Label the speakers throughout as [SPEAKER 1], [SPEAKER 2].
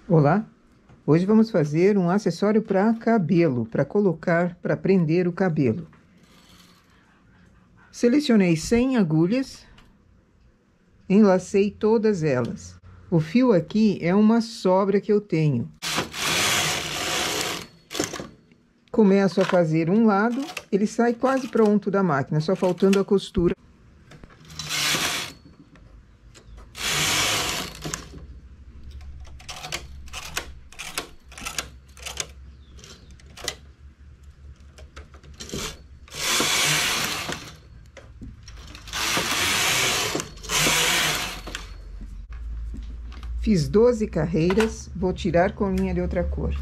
[SPEAKER 1] Olá! Hoje vamos fazer um acessório para cabelo, para colocar, para prender o cabelo. Selecionei 100 agulhas, enlacei todas elas. O fio aqui é uma sobra que eu tenho. Começo a fazer um lado, ele sai quase pronto da máquina, só faltando a costura. Fiz 12 carreiras, vou tirar com linha de outra cor.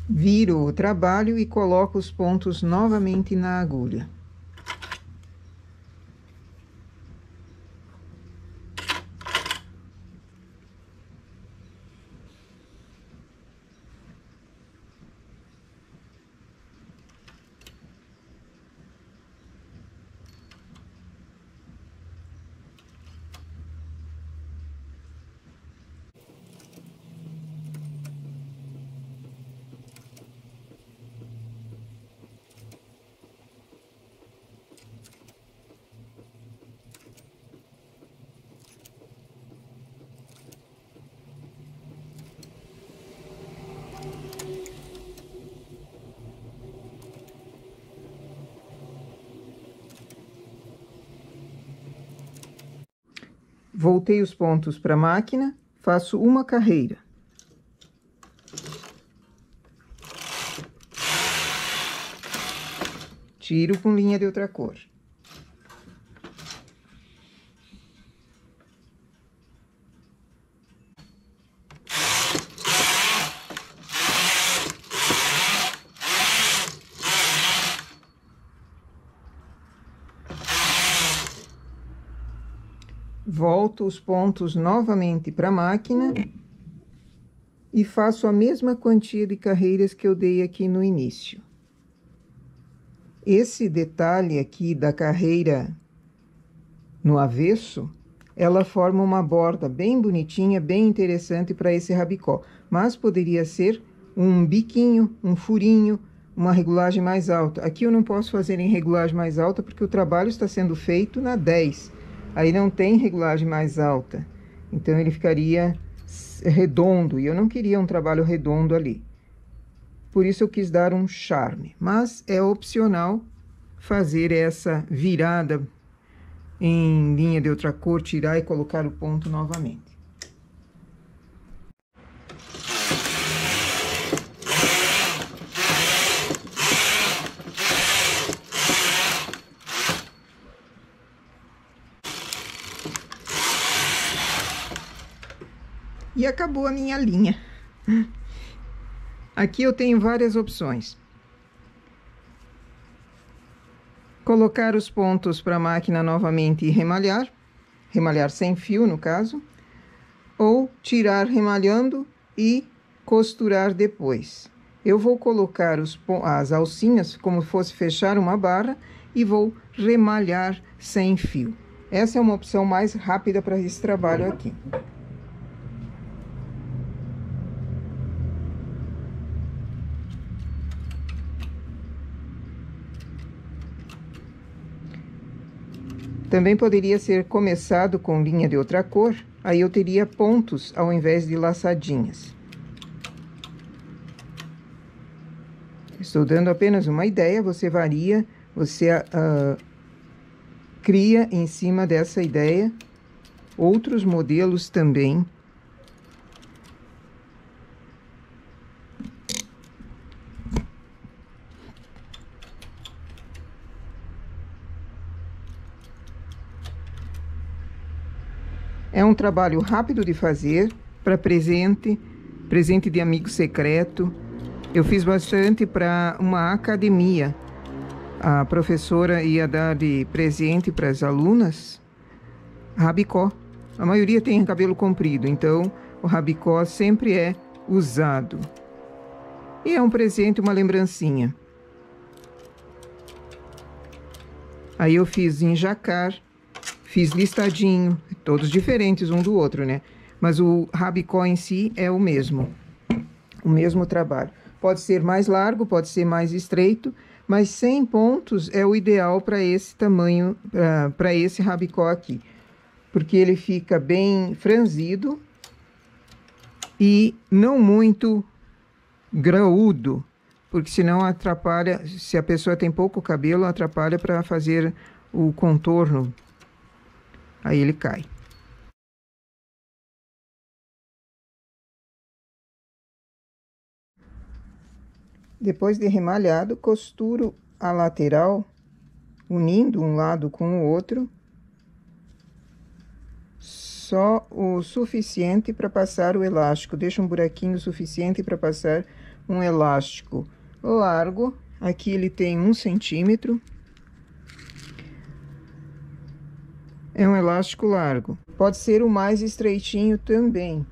[SPEAKER 1] Viro o trabalho e coloco os pontos novamente na agulha. Voltei os pontos para a máquina, faço uma carreira. Tiro com linha de outra cor. Volto os pontos novamente para a máquina e faço a mesma quantia de carreiras que eu dei aqui no início. Esse detalhe aqui da carreira no avesso, ela forma uma borda bem bonitinha, bem interessante para esse rabicó. Mas poderia ser um biquinho, um furinho, uma regulagem mais alta. Aqui eu não posso fazer em regulagem mais alta porque o trabalho está sendo feito na 10. Aí não tem regulagem mais alta, então ele ficaria redondo, e eu não queria um trabalho redondo ali. Por isso eu quis dar um charme, mas é opcional fazer essa virada em linha de outra cor, tirar e colocar o ponto novamente. E acabou a minha linha. Aqui eu tenho várias opções. Colocar os pontos para a máquina novamente e remalhar. Remalhar sem fio, no caso. Ou tirar remalhando e costurar depois. Eu vou colocar as alcinhas como fosse fechar uma barra e vou remalhar sem fio. Essa é uma opção mais rápida para esse trabalho aqui. Também poderia ser começado com linha de outra cor, aí eu teria pontos ao invés de laçadinhas. Estou dando apenas uma ideia, você varia, você cria em cima dessa ideia outros modelos também. É um trabalho rápido de fazer, para presente de amigo secreto. Eu fiz bastante para uma academia. A professora ia dar de presente para as alunas rabicó. A maioria tem cabelo comprido, então o rabicó sempre é usado. E é um presente, uma lembrancinha. Aí eu fiz em jacar, fiz listadinho, todos diferentes um do outro, né? Mas o rabicó em si é o mesmo trabalho. Pode ser mais largo, pode ser mais estreito, mas 100 pontos é o ideal para esse tamanho, para esse rabicó aqui. Porque ele fica bem franzido e não muito graúdo, porque senão atrapalha, se a pessoa tem pouco cabelo, atrapalha para fazer o contorno, aí ele cai. Depois de remalhado, costuro a lateral, unindo um lado com o outro, só o suficiente para passar o elástico. Deixa um buraquinho suficiente para passar um elástico largo. Aqui ele tem 1 centímetro. É um elástico largo. Pode ser o mais estreitinho também.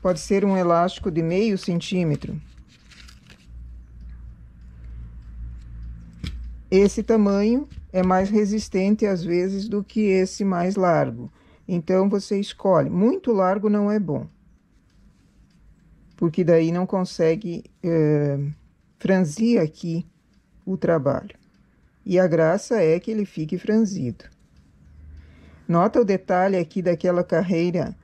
[SPEAKER 1] Pode ser um elástico de meio centímetro. Esse tamanho é mais resistente às vezes do que esse mais largo. Então você escolhe. Muito largo não é bom, porque daí não consegue franzir aqui o trabalho. E a graça é que ele fique franzido. Nota o detalhe aqui daquela carreira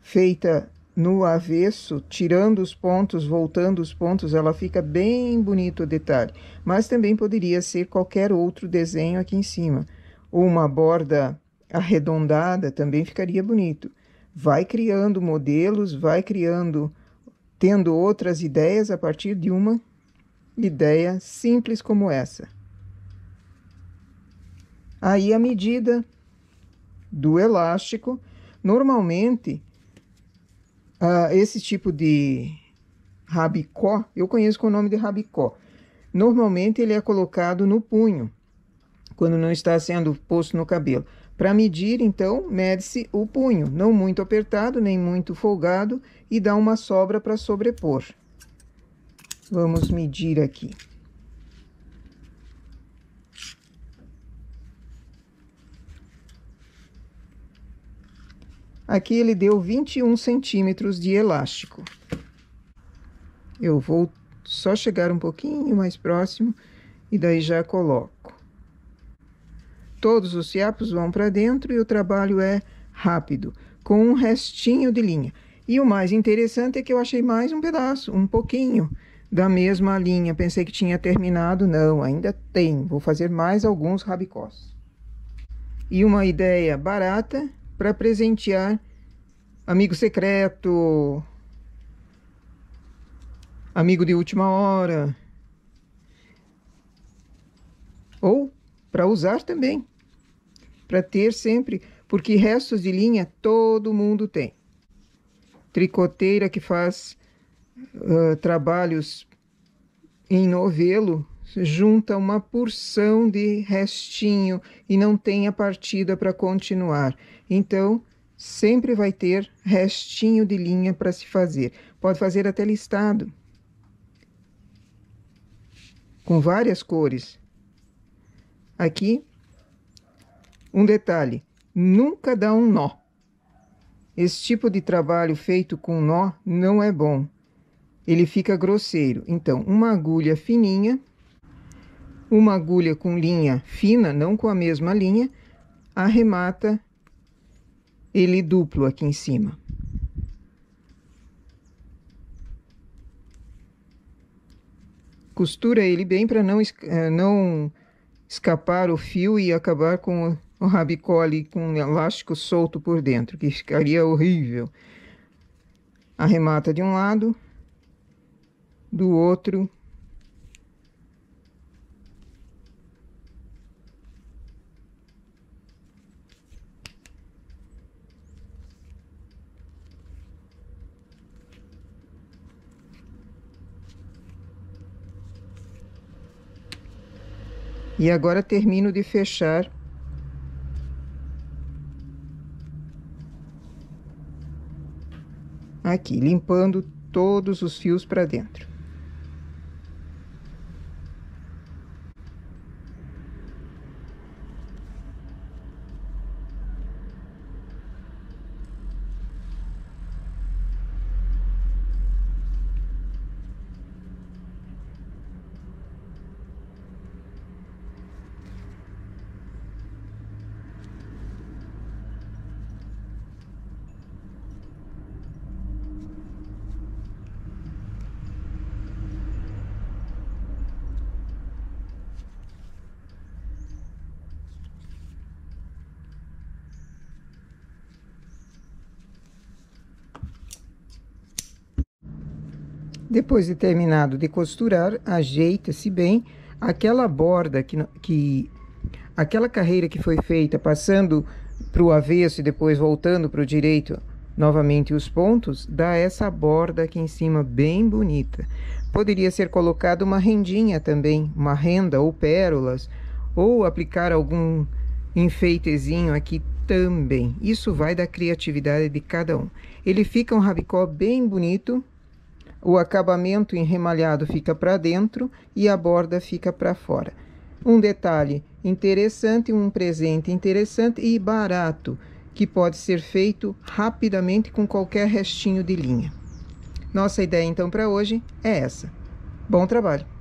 [SPEAKER 1] feita no avesso, tirando os pontos, voltando os pontos, ela fica bem bonito o detalhe. Mas também poderia ser qualquer outro desenho aqui em cima. Ou uma borda arredondada também ficaria bonito. Vai criando modelos, vai criando, tendo outras ideias a partir de uma ideia simples como essa. Aí a medida do elástico, normalmente esse tipo de rabicó, eu conheço com o nome de rabicó. Normalmente ele é colocado no punho, quando não está sendo posto no cabelo. Para medir, então, mede-se o punho, não muito apertado, nem muito folgado, e dá uma sobra para sobrepor. Vamos medir aqui. Aqui ele deu 21 centímetros de elástico. Eu vou só chegar um pouquinho mais próximo e daí já coloco. Todos os fiapos vão para dentro e o trabalho é rápido, com um restinho de linha. E o mais interessante é que eu achei mais um pedaço, um pouquinho da mesma linha. Pensei que tinha terminado, não, ainda tem. Vou fazer mais alguns rabicós. E uma ideia barata para presentear amigo secreto, amigo de última hora, ou para usar também, para ter sempre, porque restos de linha todo mundo tem. Tricoteira que faz trabalhos em novelo, junta uma porção de restinho e não tem a partida para continuar. Então, sempre vai ter restinho de linha para se fazer. Pode fazer até listado, com várias cores. Aqui, um detalhe, nunca dá um nó. Esse tipo de trabalho feito com nó não é bom. Ele fica grosseiro. Então, uma agulha fininha, uma agulha com linha fina, não com a mesma linha, arremata ele duplo aqui em cima. Costura ele bem para não escapar o fio e acabar com o rabicó ali com um elástico solto por dentro, que ficaria horrível. Arremata de um lado, do outro. E agora termino de fechar aqui, limpando todos os fios para dentro. Depois de terminado de costurar, ajeita-se bem aquela borda aquela carreira que foi feita passando para o avesso e depois voltando para o direito, novamente os pontos, dá essa borda aqui em cima bem bonita. Poderia ser colocada uma rendinha também, uma renda ou pérolas, ou aplicar algum enfeitezinho aqui também. Isso vai da criatividade de cada um. Ele fica um rabicó bem bonito. O acabamento em remalhado fica para dentro e a borda fica para fora. Um detalhe interessante, um presente interessante e barato, que pode ser feito rapidamente com qualquer restinho de linha. Nossa ideia então para hoje é essa. Bom trabalho!